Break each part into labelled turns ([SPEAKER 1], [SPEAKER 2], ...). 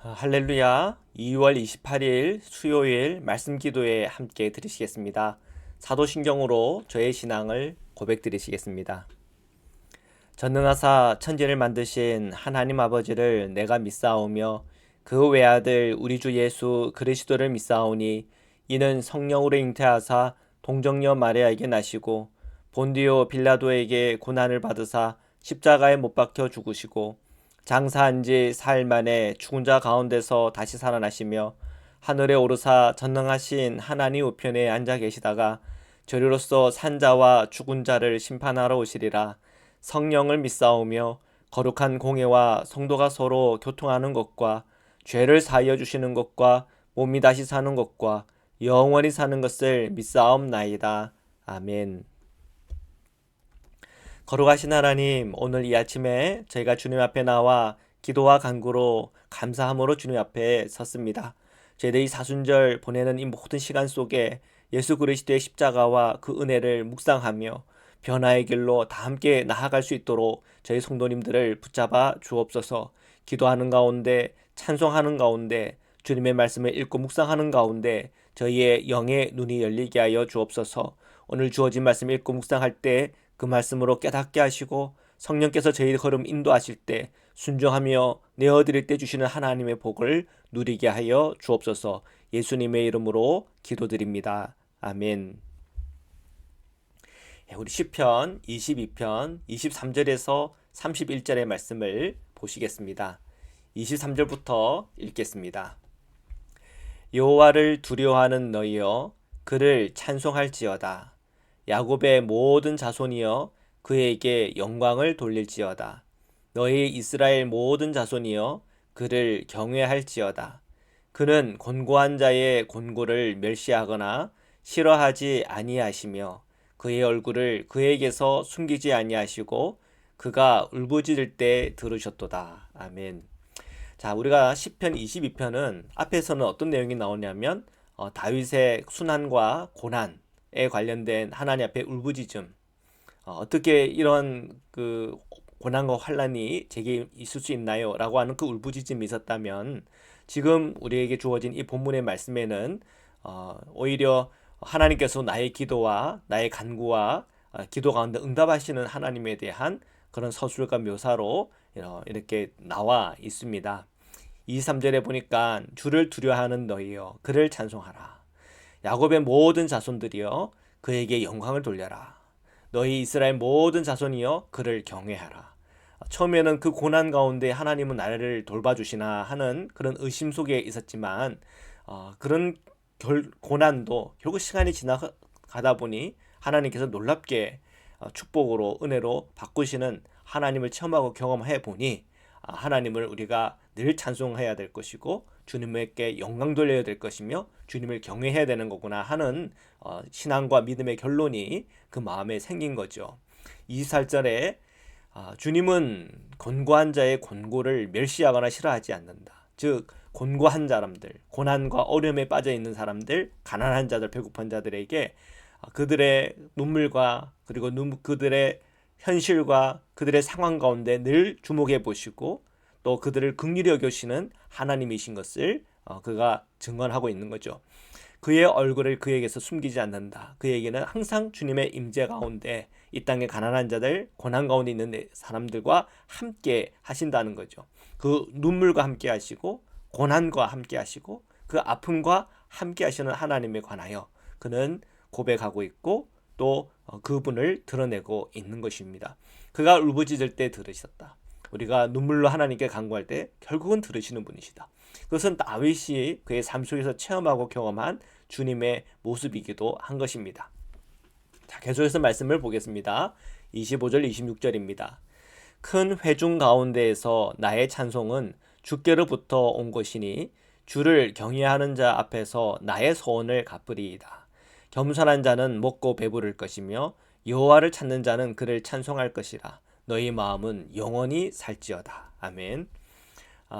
[SPEAKER 1] 할렐루야. 2월 28일 수요일 말씀 기도에 함께 들으시겠습니다. 사도신경으로 저의 신앙을 고백드리시겠습니다. 전능하사 천지를 만드신 하나님 아버지를 내가 믿사오며 그 외아들 우리 주 예수 그리스도를 믿사오니 이는 성령으로 잉태하사 동정녀 마리아에게 나시고 본디오 빌라도에게 고난을 받으사 십자가에 못 박혀 죽으시고 장사한 지 사흘 만에 죽은 자 가운데서 다시 살아나시며 하늘에 오르사 전능하신 하나님 우편에 앉아 계시다가 저리로서 산 자와 죽은 자를 심판하러 오시리라. 성령을 믿사오며 거룩한 공예와 성도가 서로 교통하는 것과 죄를 사하여 주시는 것과 몸이 다시 사는 것과 영원히 사는 것을 믿사옵나이다. 아멘. 거룩하신 하나님, 오늘 이 아침에 저희가 주님 앞에 나와 기도와 간구로 감사함으로 주님 앞에 섰습니다. 저희들이 사순절 보내는 이 모든 시간 속에 예수 그리스도의 십자가와 그 은혜를 묵상하며 변화의 길로 다 함께 나아갈 수 있도록 저희 성도님들을 붙잡아 주옵소서. 기도하는 가운데, 찬송하는 가운데, 주님의 말씀을 읽고 묵상하는 가운데 저희의 영의 눈이 열리게 하여 주옵소서. 오늘 주어진 말씀 읽고 묵상할 때 그 말씀으로 깨닫게 하시고 성령께서 저희 걸음 인도하실 때 순종하며 내어드릴 때 주시는 하나님의 복을 누리게 하여 주옵소서. 예수님의 이름으로 기도드립니다. 아멘. 우리 시편 22편 23절에서 31절의 말씀을 보시겠습니다. 23절부터 읽겠습니다. 여호와를 두려워하는 너희여 그를 찬송할지어다. 야곱의 모든 자손이여 그에게 영광을 돌릴지어다. 너희 이스라엘 모든 자손이여 그를 경외할지어다. 그는 곤고한 자의 곤고를 멸시하거나 싫어하지 아니하시며 그의 얼굴을 그에게서 숨기지 아니하시고 그가 울부짖을 때 들으셨도다. 아멘. 자, 우리가 시편 22편은 앞에서는 어떤 내용이 나오냐면 다윗의 순환과 고난에 관련된 하나님 앞에 울부짖음, 어떻게 이런 그 고난과 환란이 제게 있을 수 있나요? 라고 하는 그 울부짖음이 있었다면 지금 우리에게 주어진 이 본문의 말씀에는 오히려 하나님께서 나의 기도와 나의 간구와 기도 가운데 응답하시는 하나님에 대한 그런 서술과 묘사로 이렇게 나와 있습니다. 23절에 보니까 주를 두려워하는 너희여 그를 찬송하라. 야곱의 모든 자손들이여 그에게 영광을 돌려라. 너희 이스라엘 모든 자손이여 그를 경외하라. 처음에는 그 고난 가운데 하나님은 나를 돌봐주시나 하는 그런 의심 속에 있었지만 그런 고난도 결국 시간이 지나가다 보니 하나님께서 놀랍게 축복으로 은혜로 바꾸시는 하나님을 체험하고 경험해 보니 하나님을 우리가 늘 찬송해야 될 것이고 주님께 영광 돌려야 될 것이며 주님을 경외해야 되는 거구나 하는 신앙과 믿음의 결론이 그 마음에 생긴 거죠. 24절에 주님은 곤고한 자의 곤고를 멸시하거나 싫어하지 않는다. 즉 곤고한 사람들, 고난과 어려움에 빠져 있는 사람들, 가난한 자들, 배고픈 자들에게 그들의 눈물과 그리고 그들의 현실과 그들의 상황 가운데 늘 주목해 보시고 또 그들을 긍휼히 여기시는 하나님이신 것을 그가 증언하고 있는 거죠. 그의 얼굴을 그에게서 숨기지 않는다. 그에게는 항상 주님의 임재 가운데 이 땅의 가난한 자들, 고난 가운데 있는 사람들과 함께 하신다는 거죠. 그 눈물과 함께 하시고 고난과 함께 하시고 그 아픔과 함께 하시는 하나님에 관하여 그는 고백하고 있고 또 그분을 드러내고 있는 것입니다. 그가 울부짖을 때 들으셨다. 우리가 눈물로 하나님께 간구할 때 결국은 들으시는 분이시다. 그것은 다윗이 그의 삶 속에서 체험하고 경험한 주님의 모습이기도 한 것입니다. 자, 계속해서 말씀을 보겠습니다. 25절 26절입니다. 큰 회중 가운데에서 나의 찬송은 주께로부터 온 것이니 주를 경외하는 자 앞에서 나의 소원을 갚으리이다. 겸손한 자는 먹고 배부를 것이며 여호와를 찾는 자는 그를 찬송할 것이라. 너희 마음은 영원히 살지어다. 아멘.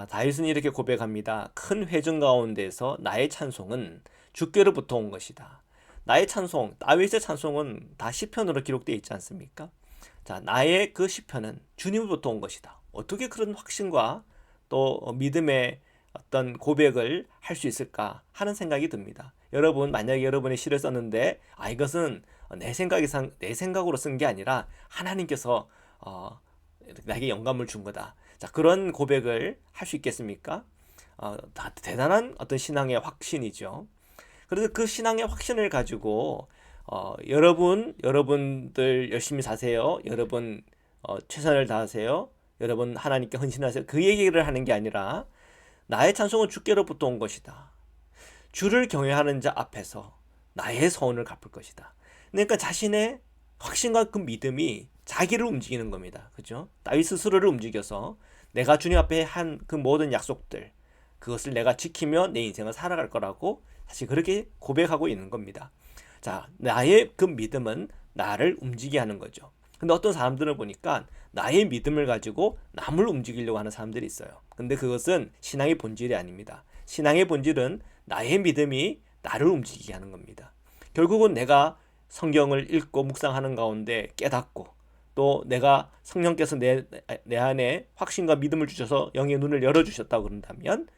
[SPEAKER 1] 다윗은 이렇게 고백합니다. 큰 회중 가운데서 나의 찬송은 주께로부터 온 것이다. 나의 찬송, 다윗의 찬송은 다 시편으로 기록되어 있지 않습니까? 자, 나의 그 시편은 주님으로부터 온 것이다. 어떻게 그런 확신과 또 믿음의 어떤 고백을 할 수 있을까 하는 생각이 듭니다. 여러분, 만약에 여러분이 시를 썼는데 이것은 내 생각으로 쓴 게 아니라 하나님께서 나에게 영감을 준 거다. 자, 그런 고백을 할 수 있겠습니까? 대단한 어떤 신앙의 확신이죠. 그래서 그 신앙의 확신을 가지고 여러분들 열심히 사세요. 여러분 최선을 다하세요. 여러분 하나님께 헌신하세요. 그 얘기를 하는 게 아니라 나의 찬송은 주께로부터 온 것이다. 주를 경외하는 자 앞에서 나의 서원을 갚을 것이다. 그러니까 자신의 확신과 그 믿음이 자기를 움직이는 겁니다. 그죠? 다윗 스스로를 움직여서 내가 주님 앞에 한 그 모든 약속들, 그것을 내가 지키며 내 인생을 살아갈 거라고 사실 그렇게 고백하고 있는 겁니다. 자, 나의 그 믿음은 나를 움직이게 하는 거죠. 근데 어떤 사람들을 보니까 나의 믿음을 가지고 남을 움직이려고 하는 사람들이 있어요. 근데 그것은 신앙의 본질이 아닙니다. 신앙의 본질은 나의 믿음이 나를 움직이게 하는 겁니다. 결국은 내가 성경을 읽고 묵상하는 가운데 깨닫고 또 내가 성령께서 내 안에 확신과 믿음을 주셔서 영의 눈을 열어주셨다고 그런다면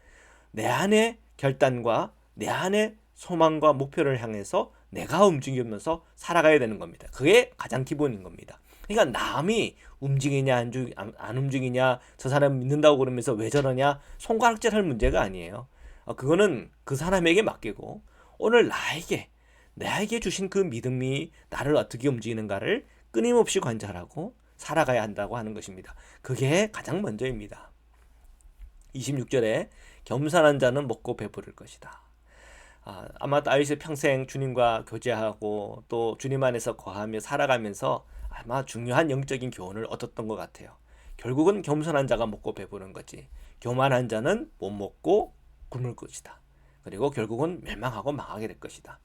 [SPEAKER 1] 내 안에 결단과 내 안에 소망과 목표를 향해서 내가 움직이면서 살아가야 되는 겁니다. 그게 가장 기본인 겁니다. 그러니까 남이 움직이냐 안 움직이냐, 저 사람 믿는다고 그러면서 왜 저러냐, 손가락질 할 문제가 아니에요. 그거는 그 사람에게 맡기고 오늘 나에게 주신 그 믿음이 나를 어떻게 움직이는가를 끊임없이 관찰하고 살아가야 한다고 하는 것입니다. 그게 가장 먼저입니다. 26절에 겸손한 자는 먹고 배부를 것이다. 아마 다윗이 평생 주님과 교제하고 또 주님 안에서 거하며 살아가면서 아마 중요한 영적인 교훈을 얻었던 것 같아요. 결국은 겸손한 자가 먹고 배부른 거지, 교만한 자는 못 먹고 굶을 것이다. 그리고 결국은 멸망하고 망하게 될 것이다.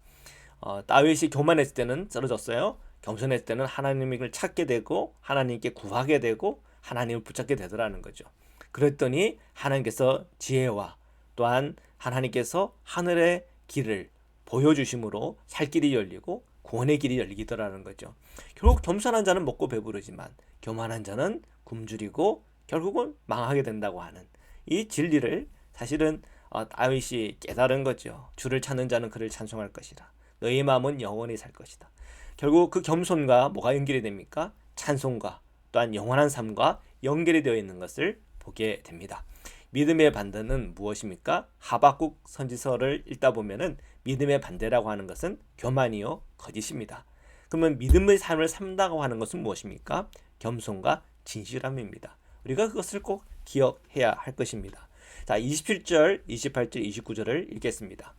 [SPEAKER 1] 다윗이 교만했을 때는 쓰러졌어요. 겸손했을 때는 하나님을 찾게 되고 하나님께 구하게 되고 하나님을 붙잡게 되더라는 거죠. 그랬더니 하나님께서 지혜와 또한 하나님께서 하늘의 길을 보여주심으로 살 길이 열리고 구원의 길이 열리더라는 거죠. 결국 겸손한 자는 먹고 배부르지만 교만한 자는 굶주리고 결국은 망하게 된다고 하는 이 진리를 사실은 다윗이 깨달은 거죠. 주를 찾는 자는 그를 찬송할 것이라. 너희 마음은 영원히 살 것이다. 결국 그 겸손과 뭐가 연결이 됩니까? 찬송과 또한 영원한 삶과 연결이 되어 있는 것을 보게 됩니다. 믿음의 반대는 무엇입니까? 하박국 선지서를 읽다 보면은 믿음의 반대라고 하는 것은 교만이요 거짓입니다. 그러면 믿음의 삶을 산다고 하는 것은 무엇입니까? 겸손과 진실함입니다. 우리가 그것을 꼭 기억해야 할 것입니다. 자, 27절, 28절, 29절을 읽겠습니다.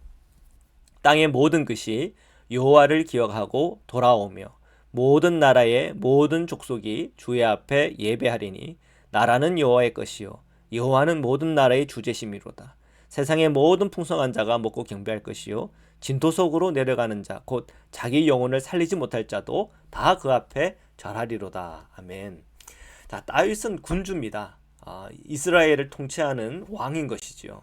[SPEAKER 1] 땅의 모든 것이 여호와를 기억하고 돌아오며 모든 나라의 모든 족속이 주의 앞에 예배하리니 나라는 여호와의 것이요 여호와는 모든 나라의 주제심이로다. 세상의 모든 풍성한 자가 먹고 경배할 것이요 진토 속으로 내려가는 자 곧 자기 영혼을 살리지 못할 자도 다 그 앞에 절하리로다. 아멘. 자, 다윗은 군주입니다. 이스라엘을 통치하는 왕인 것이지요.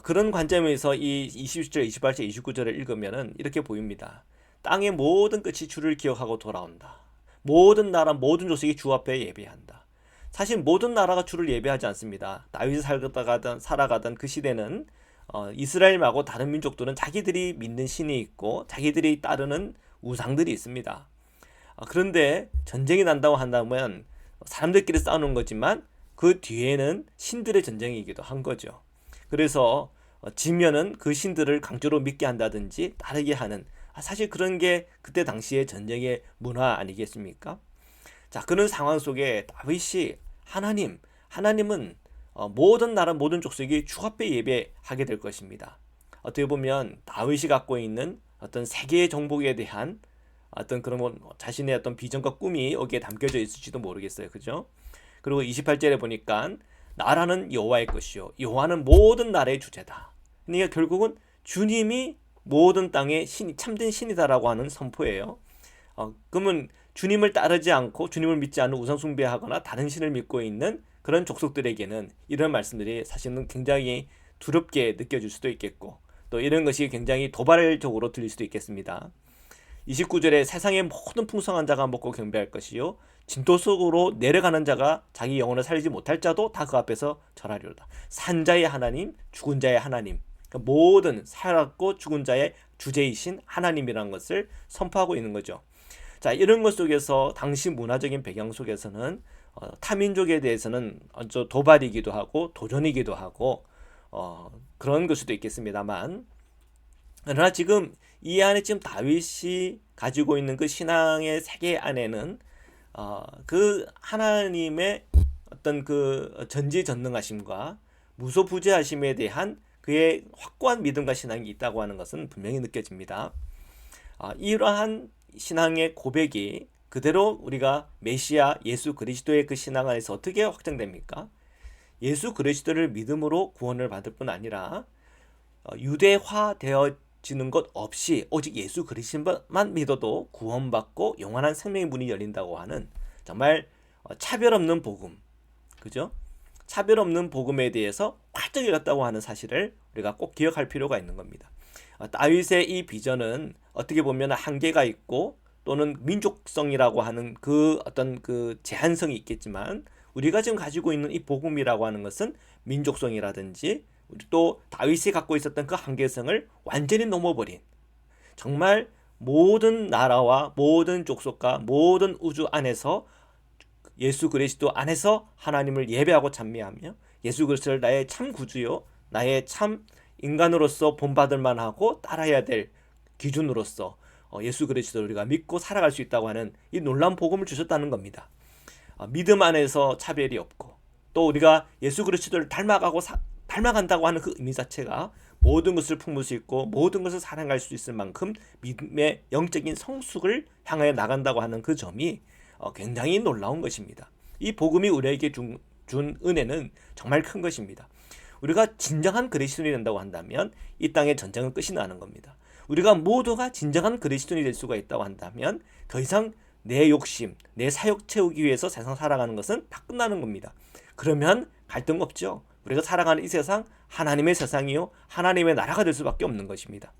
[SPEAKER 1] 그런 관점에서 이 27절, 28절, 29절을 읽으면 이렇게 보입니다. 땅의 모든 끝이 주를 기억하고 돌아온다. 모든 나라, 모든 족속이 주 앞에 예배한다. 사실 모든 나라가 주를 예배하지 않습니다. 다윗이 살아가던 그 시대는 이스라엘 말고 다른 민족들은 자기들이 믿는 신이 있고 자기들이 따르는 우상들이 있습니다. 그런데 전쟁이 난다고 한다면 사람들끼리 싸우는 거지만 그 뒤에는 신들의 전쟁이기도 한 거죠. 그래서 지면은 그 신들을 강제로 믿게 한다든지 따르게 하는, 사실 그런 게 그때 당시의 전쟁의 문화 아니겠습니까? 자, 그런 상황 속에 다윗이 하나님은 모든 나라 모든 족속이 주 앞에 예배하게 될 것입니다. 어떻게 보면 다윗이 갖고 있는 어떤 세계의 정복에 대한 어떤 그런 자신의 어떤 비전과 꿈이 여기에 담겨져 있을지도 모르겠어요. 그죠? 그리고 28절에 보니까 나라는 여호와의 것이요 여호와는 모든 나라의 주제다. 그러니까 결국은 주님이 모든 땅의 참된 신이다라고 하는 선포예요. 그러면 주님을 따르지 않고 주님을 믿지 않는 우상 숭배하거나 다른 신을 믿고 있는 그런 족속들에게는 이런 말씀들이 사실은 굉장히 두렵게 느껴질 수도 있겠고 또 이런 것이 굉장히 도발적으로 들릴 수도 있겠습니다. 29절에 세상의 모든 풍성한 자가 먹고 경배할 것이요 진도 속으로 내려가는 자가 자기 영혼을 살리지 못할 자도 다 그 앞에서 절하리로다. 산자의 하나님, 죽은 자의 하나님, 그러니까 모든 살았고 죽은 자의 주제이신 하나님이라는 것을 선포하고 있는 거죠. 자, 이런 것 속에서 당시 문화적인 배경 속에서는 타민족에 대해서는 도발이기도 하고 도전이기도 하고 그런 걸 수도 있겠습니다만, 그러나 지금 이 안에 지금 다윗이 가지고 있는 그 신앙의 세계 안에는 그 하나님의 어떤 그 전지전능하심과 무소부재하심에 대한 그의 확고한 믿음과 신앙이 있다고 하는 것은 분명히 느껴집니다. 이러한 신앙의 고백이 그대로 우리가 메시아 예수 그리스도의 그 신앙 안에서 어떻게 확정됩니까? 예수 그리스도를 믿음으로 구원을 받을 뿐 아니라 유대화 되어지는 것 없이 오직 예수 그리스도만 믿어도 구원받고 영원한 생명의 문이 열린다고 하는 정말 차별 없는 복음, 그죠? 차별 없는 복음에 대해서 활동해갔다고 하는 사실을 우리가 꼭 기억할 필요가 있는 겁니다. 다윗의 이 비전은 어떻게 보면 한계가 있고 또는 민족성이라고 하는 그 어떤 그 제한성이 있겠지만, 우리가 지금 가지고 있는 이 복음이라고 하는 것은 민족성이라든지 또 다윗이 갖고 있었던 그 한계성을 완전히 넘어버린, 정말 모든 나라와 모든 족속과 모든 우주 안에서 예수 그리스도 안에서 하나님을 예배하고 찬미하며 예수 그리스도를 나의 참 구주요 나의 참 인간으로서 본받을 만하고 따라야 될 기준으로서 예수 그리스도를 우리가 믿고 살아갈 수 있다고 하는 이 놀라운 복음을 주셨다는 겁니다. 믿음 안에서 차별이 없고 또 우리가 예수 그리스도를 닮아간다고 하는 그 의미 자체가 모든 것을 품을 수 있고 모든 것을 사랑할 수 있을 만큼 믿음의 영적인 성숙을 향하여 나간다고 하는 그 점이 굉장히 놀라운 것입니다. 이 복음이 우리에게 준 은혜는 정말 큰 것입니다. 우리가 진정한 그리스도인이 된다고 한다면 이 땅의 전쟁은 끝이 나는 겁니다. 우리가 모두가 진정한 그리스도인이 될 수가 있다고 한다면 더 이상 내 욕심, 내 사욕 채우기 위해서 세상 살아가는 것은 다 끝나는 겁니다. 그러면 갈등 없죠. 우리가 살아가는 이 세상 하나님의 세상이요 하나님의 나라가 될 수밖에 없는 것입니다.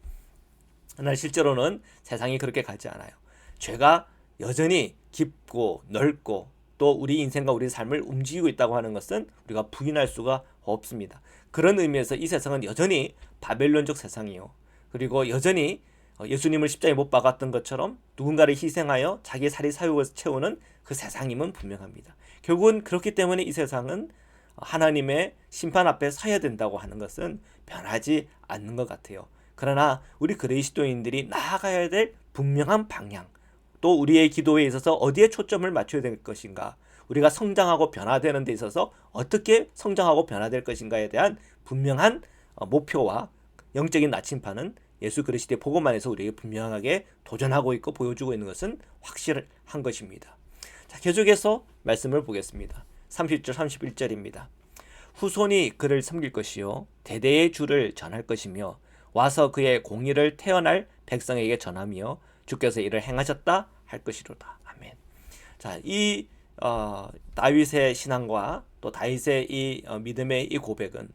[SPEAKER 1] 그러나 실제로는 세상이 그렇게 가지 않아요. 죄가 여전히 깊고 넓고 또 우리 인생과 우리 삶을 움직이고 있다고 하는 것은 우리가 부인할 수가 없습니다. 그런 의미에서 이 세상은 여전히 바벨론적 세상이요, 그리고 여전히 예수님을 십자가에 못 박았던 것처럼 누군가를 희생하여 자기의 살이 사욕을 채우는 그 세상임은 분명합니다. 결국은 그렇기 때문에 이 세상은 하나님의 심판 앞에 서야 된다고 하는 것은 변하지 않는 것 같아요. 그러나 우리 그리스도인들이 나아가야 될 분명한 방향, 또 우리의 기도에 있어서 어디에 초점을 맞춰야 될 것인가, 우리가 성장하고 변화되는 데 있어서 어떻게 성장하고 변화될 것인가에 대한 분명한 목표와 영적인 나침판은 예수 그리스도의 복음 안에서 우리에게 분명하게 도전하고 있고 보여주고 있는 것은 확실한 것입니다. 자, 계속해서 말씀을 보겠습니다. 30절 31절입니다. 후손이 그를 섬길 것이요 대대의 주를 전할 것이며 와서 그의 공의를 태어날 백성에게 전하며 주께서 이를 행하셨다 할 것이로다. 아멘. 자, 이 다윗의 신앙과 또 다윗의 이 믿음의 이 고백은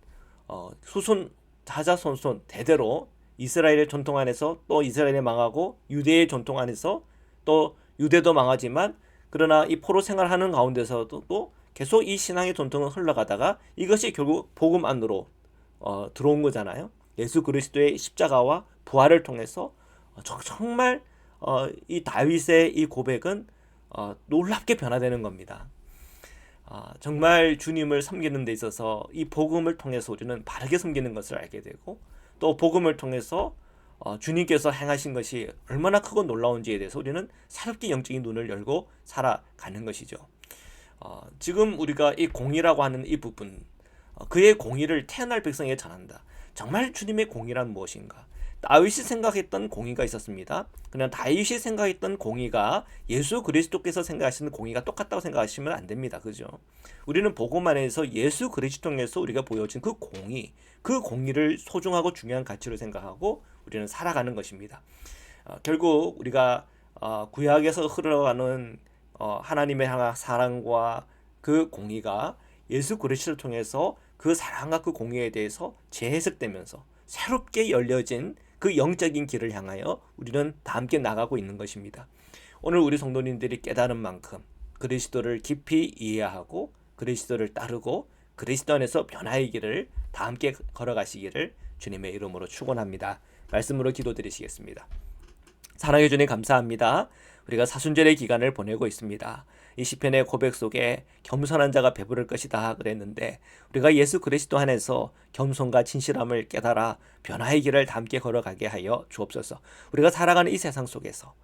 [SPEAKER 1] 후손 자자손손 대대로 이스라엘의 전통 안에서 또 이스라엘이 망하고 유대의 전통 안에서 또 유대도 망하지만 그러나 이 포로 생활하는 가운데서도 또 계속 이 신앙의 전통은 흘러가다가 이것이 결국 복음 안으로 들어온 거잖아요. 예수 그리스도의 십자가와 부활을 통해서 정말 이 다윗의 이 고백은 놀랍게 변화되는 겁니다. 정말 주님을 섬기는 데 있어서 이 복음을 통해서 우리는 바르게 섬기는 것을 알게 되고 또 복음을 통해서 주님께서 행하신 것이 얼마나 크고 놀라운지에 대해서 우리는 새롭게 영적인 눈을 열고 살아가는 것이죠. 지금 우리가 이 공의라고 하는 이 부분, 그의 공의를 태어날 백성에게 전한다. 정말 주님의 공의란 무엇인가? 다윗이 생각했던 공의가 있었습니다. 그냥 다윗이 생각했던 공의가 예수 그리스도께서 생각하시는 공의가 똑같다고 생각하시면 안 됩니다. 그죠? 우리는 복음 안에서 예수 그리스도 통해서 우리가 보여진 그 공의, 그 공의를 소중하고 중요한 가치로 생각하고 우리는 살아가는 것입니다. 결국 우리가 구약에서 흘러가는 하나님의 사랑과 그 공의가 예수 그리스도를 통해서 그 사랑과 그 공의에 대해서 재해석되면서 새롭게 열려진 그 영적인 길을 향하여 우리는 다 함께 나가고 있는 것입니다. 오늘 우리 성도님들이 깨달은 만큼 그리스도를 깊이 이해하고 그리스도를 따르고 그리스도 안에서 변화의 길을 다 함께 걸어가시기를 주님의 이름으로 축원합니다. 말씀으로 기도드리시겠습니다. 사랑해 주님 감사합니다. 우리가 사순절의 기간을 보내고 있습니다. 이 시편의 고백 속에 겸손한 자가 배부를 것이다 그랬는데 우리가 예수 그리스도 안에서 겸손과 진실함을 깨달아 변화의 길을 다 함께 걸어가게 하여 주옵소서. 우리가 살아가는 이 세상 속에서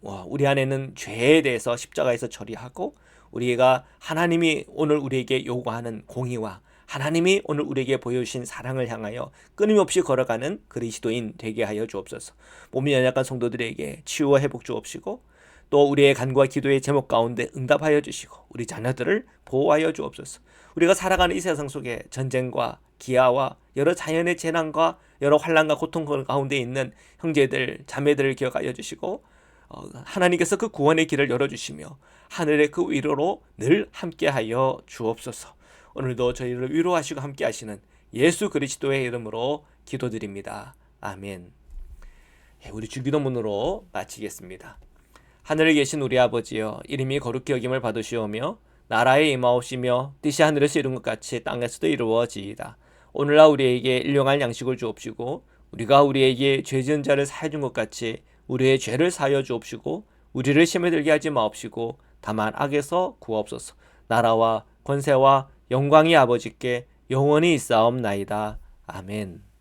[SPEAKER 1] 우리 안에는 죄에 대해서 십자가에서 처리하고 우리가 하나님이 오늘 우리에게 요구하는 공의와 하나님이 오늘 우리에게 보여주신 사랑을 향하여 끊임없이 걸어가는 그리스도인 되게 하여 주옵소서. 몸이 연약한 성도들에게 치유와 회복 주옵시고 또 우리의 간구와 기도의 제목 가운데 응답하여 주시고 우리 자녀들을 보호하여 주옵소서. 우리가 살아가는 이 세상 속에 전쟁과 기아와 여러 자연의 재난과 여러 환난과 고통 가운데 있는 형제들 자매들을 기억하여 주시고 하나님께서 그 구원의 길을 열어주시며 하늘의 그 위로로 늘 함께하여 주옵소서. 오늘도 저희를 위로하시고 함께하시는 예수 그리스도의 이름으로 기도드립니다. 아멘. 우리 주기도문으로 마치겠습니다. 하늘에 계신 우리 아버지여, 이름이 거룩히 여김을 받으시오며 나라에 임하옵시며 뜻이 하늘에서 이룬 것 같이 땅에서도 이루어지이다. 오늘날 우리에게 일용할 양식을 주옵시고 우리가 우리에게 죄 지은 자를 사해 준 것 같이 우리의 죄를 사하여 주옵시고 우리를 시험에 들게 하지 마옵시고 다만 악에서 구하옵소서. 나라와 권세와 영광이 아버지께 영원히 있사옵나이다. 아멘.